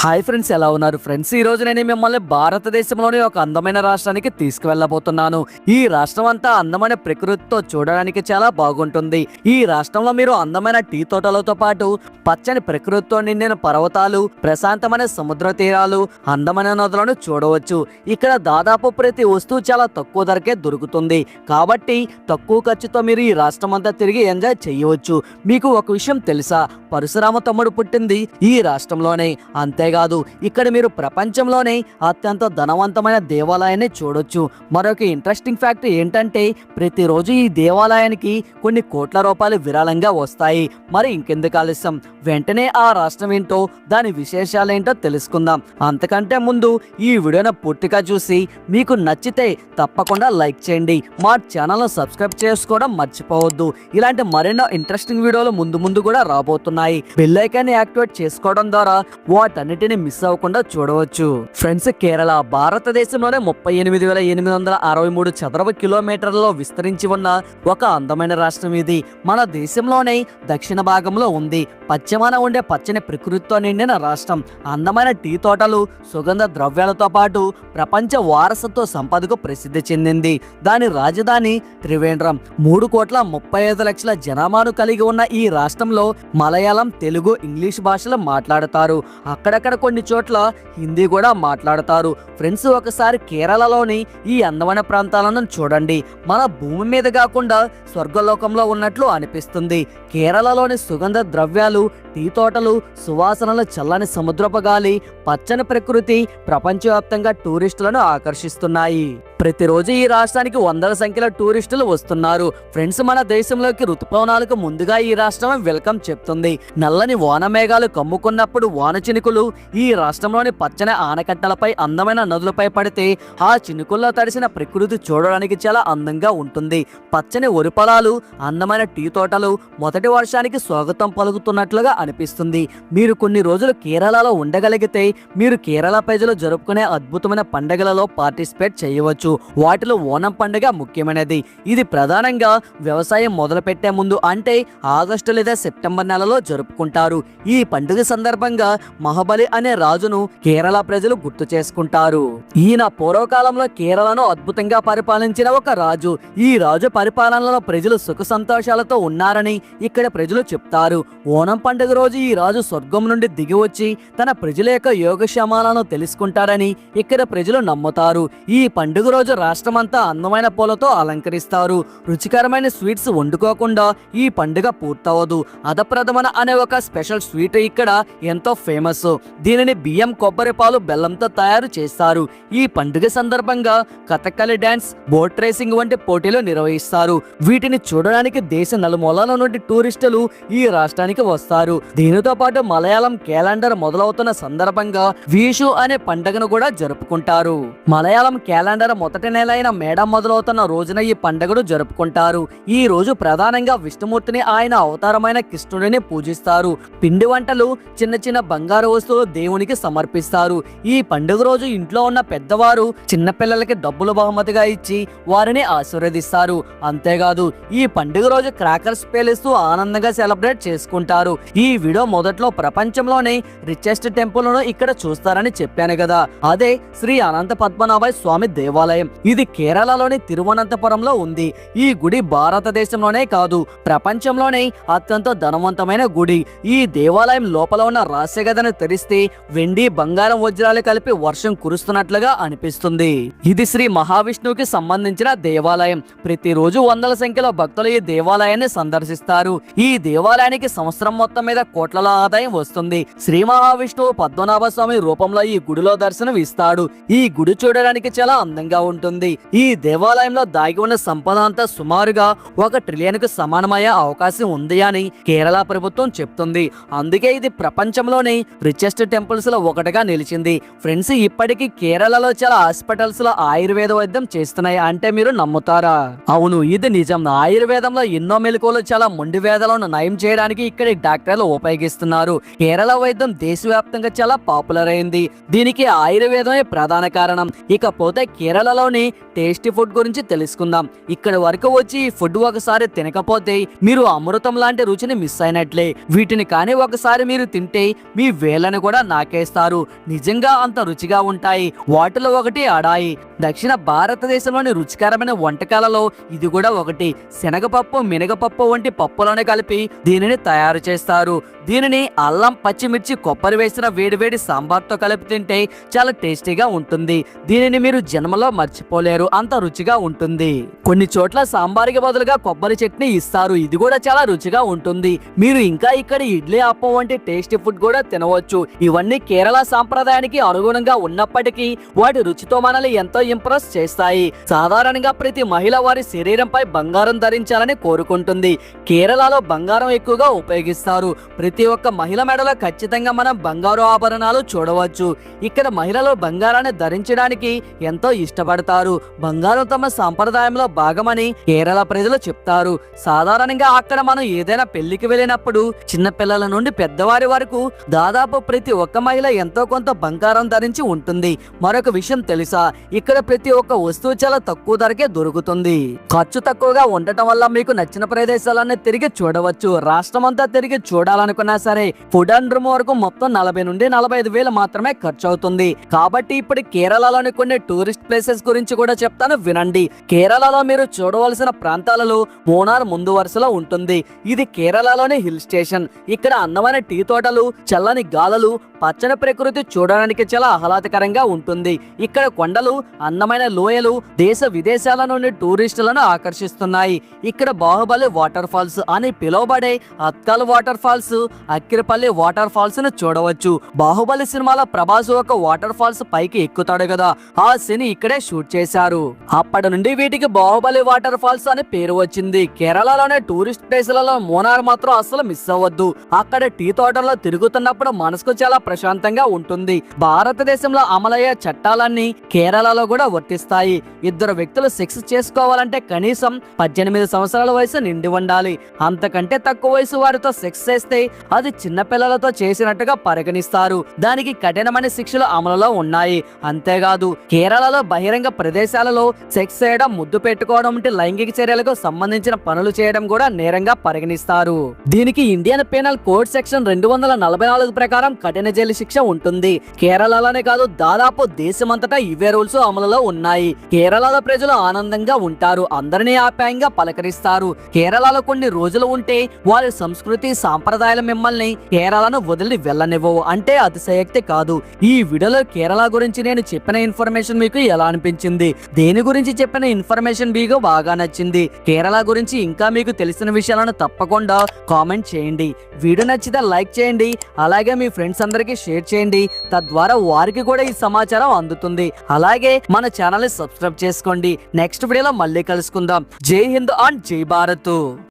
Hi friends, ఎలా ఉన్నారు friends? ఈ రోజు నేను మిమ్మల్ని భారతదేశంలోని ఒక అందమైన రాష్ట్రానికి తీసుకువెళ్ళబోతున్నాను. ఈ రాష్ట్రం అంతా అందమైన ప్రకృతితో చూడడానికి చాలా బాగుంటుంది. ఈ రాష్ట్రంలో మీరు అందమైన టీ తోటలతో పాటు పచ్చని ప్రకృతితో నిండిన పర్వతాలు, ప్రశాంతమైన సముద్ర తీరాలు, అందమైన నదులను చూడవచ్చు. ఇక్కడ దాదాపు ప్రతి వస్తువు చాలా తక్కువ ధరకే దొరుకుతుంది. కాబట్టి తక్కువ ఖర్చుతో మీరు ఈ రాష్ట్రం అంతా తిరిగి ఎంజాయ్ చేయవచ్చు. మీకు ఒక విషయం తెలుసా? పరశురామ తమ్ముడు పుట్టింది ఈ రాష్ట్రంలోనే. అంతేకాదు, ఇక్కడ మీరు ప్రపంచంలోనే అత్యంత ధనవంతమైన దేవాలయాన్ని చూడొచ్చు. మరొక ఇంట్రెస్టింగ్ ఫ్యాక్ట్ ఏంటంటే, ప్రతిరోజు ఈ దేవాలయానికి కొన్ని కోట్ల రూపాయలు విరాళంగా వస్తాయి. మరి ఇంకెందుకు ఆలస్యం, వెంటనే ఆ రాష్ట్రం ఏంటో, దాని విశేషాలేంటో తెలుసుకుందాం. అంతకంటే ముందు ఈ వీడియోను పూర్తిగా చూసి మీకు నచ్చితే తప్పకుండా లైక్ చేయండి. మా ఛానల్ను సబ్స్క్రైబ్ చేసుకోవడం మర్చిపోవద్దు. ఇలాంటి మరెన్నో ఇంట్రెస్టింగ్ వీడియోలు ముందు కూడా రాబోతున్నాయి. బెల్ ఐకాన్ యాక్టివేట్ చేసుకోవడం ద్వారా వాటన్నిటిని మిస్ అవ్వకుండా చూడవచ్చు. ఫ్రెండ్స్, కేరళ భారతదేశంలోనే 38,863 చదరపు కిలోమీటర్లలో విస్తరించి ఉన్న ఒక అందమైన రాష్ట్రం ఇది. మన దేశంలోనే దక్షిణ భాగంలో ఉంది. పశ్చిమాన ఉండే పచ్చని ప్రకృతితో నిండిన రాష్ట్రం. అందమైన టీ తోటలు, సుగంధ ద్రవ్యాలతో పాటు ప్రపంచ వారసత్వ సంపదకు ప్రసిద్ధి చెందింది. దాని రాజధాని త్రివేంద్రం. 3,35,00,000 జనాభాను కలిగి ఉన్న ఈ రాష్ట్రంలో మలయాళం, తెలుగు, ఇంగ్లీష్ భాషలు మాట్లాడతారు. అక్కడక్కడ కొన్ని చోట్ల హిందీ కూడా మాట్లాడతారు. ఫ్రెండ్స్, ఒకసారి కేరళలోని ఈ అందమైన ప్రాంతాలను చూడండి. మన భూమి మీద కాకుండా స్వర్గలోకంలో ఉన్నట్లు అనిపిస్తుంది. కేరళలోని సుగంధ ద్రవ్యాలు, టీ తోటలు, సువాసనల, చల్లని సముద్రపు గాలి, పచ్చని ప్రకృతి ప్రపంచవ్యాప్తంగా టూరిస్టులను ఆకర్షిస్తున్నాయి. ప్రతిరోజు ఈ రాష్ట్రానికి వందల సంఖ్యలో టూరిస్టులు వస్తున్నారు. ఫ్రెండ్స్, మన దేశంలోకి ఋతుపవనాలకు ముందుగా ఈ రాష్ట్రం వెల్కమ్ చెప్తుంది. నల్లని వాన మేఘాలు కమ్ముకున్నప్పుడు వాన చినుకులు ఈ రాష్ట్రంలోని పచ్చని ఆనకట్టలపై, అందమైన నదులపై పడితే ఆ చినుకుల్లో తడిసిన ప్రకృతి చూడడానికి చాలా అందంగా ఉంటుంది. పచ్చని వరి పొలాలు, అందమైన టీ తోటలు మొదటి వర్షానికి స్వాగతం పలుకుతున్నట్లుగా అనిపిస్తుంది. మీరు కొన్ని రోజులు కేరళలో ఉండగలిగితే మీరు కేరళ ప్రజలు జరుపుకునే అద్భుతమైన పండుగలలో పార్టిసిపేట్ చేయవచ్చు. వాటిలో ఓనం పండుగ ముఖ్యమైనది. ఇది ప్రధానంగా వ్యవసాయం మొదలుపెట్టే ముందు, అంటే ఆగస్టు లేదా సెప్టెంబర్ నెలలో జరుపుకుంటారు. ఈ పండుగ సందర్భంగా మహాబలి అనే రాజును కేరళ ప్రజలు గుర్తు చేసుకుంటారు. ఈయన పూర్వకాలంలో కేరళను అద్భుతంగా పరిపాలించిన ఒక రాజు. ఈ రాజు పరిపాలనలో ప్రజలు సుఖ సంతోషాలతో ఉన్నారని ఇక్కడ ప్రజలు చెప్తారు. ఓనం పండుగ రోజు ఈ రాజు స్వర్గం నుండి దిగి వచ్చి తన ప్రజల యొక్క యోగక్షేమాలను తెలుసుకుంటారని ఇక్కడ ప్రజలు నమ్ముతారు. ఈ పండుగ రోజు రాష్ట్రమంతా అందమైన పూలతో అలంకరిస్తారు. రుచికరమైన స్వీట్స్ వండుకోకుండా ఈ పండుగ పూర్తవదు. అదప్రథమన అనే ఒక స్పెషల్ స్వీట్ ఇక్కడ ఎంతో ఫేమస్. దీనిని బియ్యం, కొబ్బరి పాలు, బెల్లంతో తయారు చేస్తారు. ఈ పండుగ సందర్భంగా కథకళి డాన్స్, బోట్ రేసింగ్ వంటి పోటీలు నిర్వహిస్తారు. వీటిని చూడడానికి దేశ నలుమూలల నుండి టూరిస్టులు ఈ రాష్ట్రానికి వస్తారు. దీనితో పాటు మలయాళం క్యాలెండర్ మొదలవుతున్న సందర్భంగా వీషు అనే పండుగను కూడా జరుపుకుంటారు. మలయాళం క్యాలెండర్ మొదటి నెల అయిన మేడం మొదలవుతున్న రోజున ఈ పండుగను జరుపుకుంటారు. ఈ రోజు ప్రధానంగా విష్ణుమూర్తిని, ఆయన అవతారమైన కృష్ణుడిని పూజిస్తారు. పిండి వంటలు, చిన్న చిన్న బంగారు వస్తువులు దేవునికి సమర్పిస్తారు. ఈ పండుగ రోజు ఇంట్లో ఉన్న పెద్దవారు చిన్న పిల్లలకి డబ్బులు బహుమతిగా ఇచ్చి వారిని ఆశీర్వదిస్తారు. అంతేకాదు, ఈ పండుగ రోజు క్రాకర్స్ పేలిస్తూ ఆనందంగా సెలబ్రేట్ చేసుకుంటారు. ఈ వీడియో మొదట్లో ప్రపంచంలోనే రిచెస్ట్ టెంపుల్ ను ఇక్కడ చూస్తారని చెప్పాను కదా, అదే శ్రీ అనంత పద్మనాభ స్వామి దేవాలయం. ఇది కేరళలోని తిరువనంతపురంలో ఉంది. ఈ గుడి భారతదేశంలోనే కాదు, ప్రపంచంలోనే అత్యంత ధనవంతమైన గుడి. ఈ దేవాలయం లోపల ఉన్న రహస్య గదిని తెరిస్తే వెండి, బంగారం, వజ్రాలు కలిపి వర్షం కురుస్తున్నట్లుగా అనిపిస్తుంది. ఇది శ్రీ మహావిష్ణువుకి సంబంధించిన దేవాలయం. ప్రతిరోజు వందల సంఖ్యలో భక్తులు ఈ దేవాలయాన్ని సందర్శిస్తారు. ఈ దేవాలయానికి సంవత్సరం మొత్తం మీద కోట్లలో ఆదాయం వస్తుంది. శ్రీ మహావిష్ణువు పద్మనాభ స్వామి రూపంలో ఈ గుడిలో దర్శనం ఇస్తాడు. ఈ గుడి చూడడానికి చాలా అందంగా ఉంటుంది. ఈ దేవాలయంలో దాగి ఉన్న సంపద అంతా సుమారుగా 1 ట్రిలియన్ కు సమానమయ్యే అవకాశం ఉంది అని కేరళ ప్రభుత్వం చెప్తుంది. అందుకే ఇది ప్రపంచంలోనే రిచెస్ట్ టెంపుల్స్ లో ఒకటిగా నిలిచింది. ఫ్రెండ్స్, ఇప్పటికీ కేరళలో చాలా హాస్పిటల్స్ లో ఆయుర్వేద వైద్యం చేస్తున్నాయి అంటే మీరు నమ్ముతారా? అవును, ఇది నిజం. ఆయుర్వేదంలో ఎన్నో మెలకువలు, చాలా మొండి వేదాలను నయం చేయడానికి ఇక్కడి డాక్టర్లు ఉపయోగిస్తున్నారు. కేరళ వైద్యం దేశవ్యాప్తంగా చాలా పాపులర్ అయింది. దీనికి ఆయుర్వేదమే ప్రధాన కారణం. ఇకపోతే కేరళ కేరళలోని టేస్టీ ఫుడ్ గురించి తెలుసుకుందాం. ఇక్కడ వరకు వచ్చి ఈ ఫుడ్ ఒకసారి తినకపోతే మీరు అమృతం లాంటి రుచిని మిస్ అయినట్లే. వీటిని కానీ ఒకసారి మీరు తింటే మీ వేళ్ళను కూడా నాకేస్తారు. నిజంగా అంత రుచిగా ఉంటాయి. వాటిలో ఒకటి అడాయి. దక్షిణ భారతదేశంలోని రుచికరమైన వంటకాలలో ఇది కూడా ఒకటి. శనగపప్పు, మినగపప్పు వంటి పప్పులను కలిపి దీనిని తయారు చేస్తారు. దీనిని అల్లం, పచ్చిమిర్చి, కొబ్బరి వేసిన వేడివేడి సాంబార్తో కలిపి తింటే చాలా టేస్టీగా ఉంటుంది. దీనిని మీరు జన్మలో మర్చిపోలేరు, అంత రుచిగా ఉంటుంది. కొన్ని చోట్ల సాంబార్కి బదులుగా కొబ్బరి చట్నీ ఇస్తారు. ఇది కూడా చాలా రుచిగా ఉంటుంది. మీరు ఇంకా ఇక్కడ ఇడ్లీ, అప్పం వంటి టేస్టీ ఫుడ్ కూడా తినవచ్చు. ఇవన్నీ కేరళ సాంప్రదాయానికి అనుగుణంగా ఉన్నప్పటికీ వాటి రుచితో మనల్ని ఎంతో ఇంప్రెస్ చేస్తాయి. సాధారణంగా ప్రతి మహిళ వారి శరీరంపై బంగారం ధరించాలని కోరుకుంటుంది. కేరళలో బంగారం ఎక్కువగా ఉపయోగిస్తారు. ప్రతి ఒక్క మహిళ మెడలో ఖచ్చితంగా మనం బంగారు ఆభరణాలు చూడవచ్చు. ఇక్కడ మహిళలు బంగారాన్ని ధరించడానికి ఎంతో ఇష్టపడతారు. బంగారం తమ సంప్రదాయంలో భాగమని కేరళ ప్రజలు చెప్తారు. సాధారణంగా అక్కడ మనం ఏదైనా పెళ్లికి వెళ్ళినప్పుడు చిన్న పిల్లల నుండి పెద్దవారి వరకు దాదాపు ప్రతి ఒక్క మహిళ ఎంతో కొంత బంగారం ధరించి ఉంటుంది. మరొక విషయం తెలుసా, ఇక్కడ ప్రతి ఒక్క వస్తువు చాలా తక్కువ ధరకే దొరుకుతుంది. ఖర్చు తక్కువగా ఉండటం వల్ల మీకు నచ్చిన ప్రదేశాలన్నీ తిరిగి చూడవచ్చు. రాష్ట్రం అంతా తిరిగి చూడాలనుకున్నా సరే ఫుడ్ అండ్ రూమ్ వరకు మొత్తం 40 నుండి 45 వేలు మాత్రమే ఖర్చు అవుతుంది. కాబట్టి ఇప్పుడు కేరళలోని కొన్ని టూరిస్ట్ ప్లేసెస్ గురించి కూడా చెప్తాను, వినండి. కేరళలో మీరు చూడవలసిన ప్రాంతాలలో మూనార్ ముందు వరుసలో ఉంటుంది. ఇది కేరళలోని హిల్ స్టేషన్. ఇక్కడ అందమైన టీ తోటలు, చల్లని గాలులు, పచ్చని ప్రకృతి చూడడానికి చాలా ఆహ్లాదకరంగా ఉంటుంది. ఇక్కడ కొండలు, అందమైన లోయలు దేశ విదేశాల నుండి టూరిస్టులను ఆకర్షిస్తున్నాయి. ఇక్కడ బాహుబలి వాటర్ ఫాల్స్ అని పిలువబడే అత్కల్ వాటర్ ఫాల్స్, అక్కిరపల్లి వాటర్ ఫాల్స్ ను చూడవచ్చు. బాహుబలి సినిమాలో ప్రభాస్ ఒక వాటర్ ఫాల్స్ పైకి ఎక్కుతాడు కదా, ఆ సీన్ ఇక్కడే షూట్ చేశారు. అప్పటి నుండి వీటికి బాహుబలి వాటర్ ఫాల్స్ అని పేరు వచ్చింది. కేరళలోనే టూరిస్ట్ ప్లేసులలో మూనార్ మాత్రం అస్సలు మిస్ అవ్వద్దు. అక్కడ టీ తోటల్లో తిరుగుతున్నప్పుడు మనసుకు చాలా ప్రశాంతంగా ఉంటుంది. భారతదేశంలో అమలయ్యే చట్టాలన్నీ కేరళలో కూడా వర్తిస్తాయి. ఇద్దరు వ్యక్తులు సెక్స్ చేసుకోవాలంటే కనీసం 18 సంవత్సరాల వయసు నిండి ఉండాలి. అంతకంటే తక్కువ వయసు వారితో సెక్స్ చేస్తే అది చిన్న పిల్లలతో చేసినట్టుగా పరిగణిస్తారు. దానికి కఠినమైన శిక్షలు అమలులో ఉన్నాయి. అంతేకాదు కేరళలో బహిరంగ ప్రదేశాలలో సెక్స్ చేయడం, ముద్దు పెట్టుకోవడం వంటి లైంగిక చర్యలకు సంబంధించిన పనులు చేయడం కూడా నేరంగా పరిగణిస్తారు. దీనికి ఇండియన్ పీనల్ కోడ్ సెక్షన్ 244 ప్రకారం కఠిన జైలు శిక్ష ఉంటుంది. కేరళలోనే కాదు దాదాపు దేశమంతటా ఇవే రూల్స్ అమలులో ఉన్నాయి. కేరళలో ప్రజలు ఆనందంగా ఉంటారు. అందరినీ ఆప్యాయంగా పలకరిస్తారు. కేరళలో కొన్ని రోజులు ఉంటే వారి సంస్కృతి, సాంప్రదాయాలు మిమ్మల్ని కేరళను వదిలి వెళ్ళనివ్వవు అంటే అతిశయోక్తి కాదు. ఈ వీడియోలో కేరళ గురించి నేను చెప్పిన ఇన్ఫర్మేషన్ మీకు ఎలా అనిపించింది? దేని గురించి చెప్పిన ఇన్ఫర్మేషన్ మీకు బాగా నచ్చింది? కేరళ గురించి ఇంకా మీకు తెలిసిన విషయాలను తప్పకుండా కామెంట్ చేయండి. వీడియో నచ్చితే లైక్ చేయండి. అలాగే మీ ఫ్రెండ్స్ అందరికీ షేర్ చేయండి. తద్వారా వారికి కూడా ఈ సమాచారం అందుతుంది. అలాగే మన ఛానల్ ని సబ్స్క్రైబ్ చేసుకోండి. నెక్స్ట్ వీడియోలో మళ్ళీ కలుసుకుందాం. జై హింద్ అండ్ జై భారత్.